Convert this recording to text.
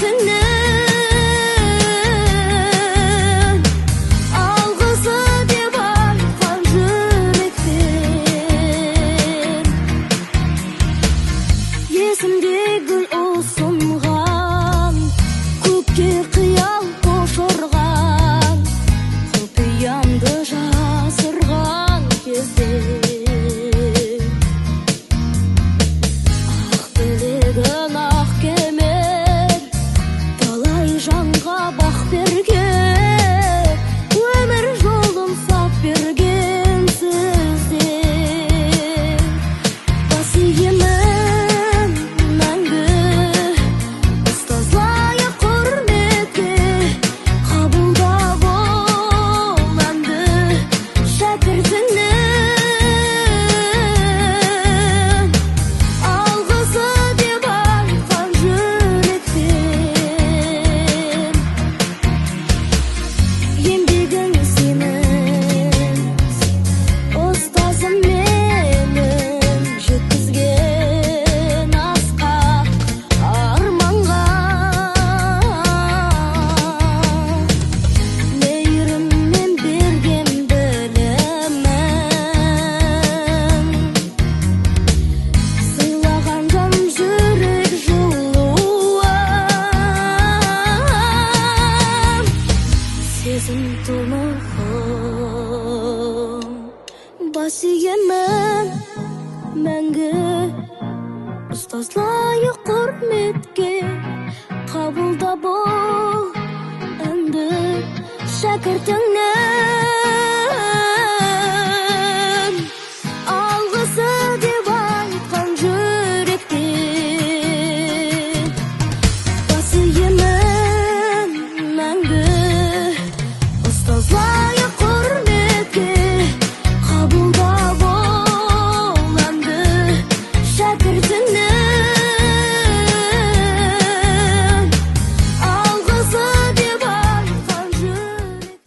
şәкіртіңнен алғысы деп айтқан жүректен есімде гүл ұсынған көкке қиял қошырған құпиямды жасырған кезде ақ тілегін ақ кемел талай жанға бақ берген өмір жолын сап берген сіздер бас иемін мәңгі ұстазлайық құрметке қабылда бол әнді шәкіртіңнен алғысы деп айтқан жүректен еңбегің сенің ұстазым менің жеткізген асқақ арманға мейіріммен берген білімін сыйлаған жан жүрек жылуын сезім тұнығын бас иемін мәңгі ұстазлайық құрметке қабылда бол әнді шәкіртіңнен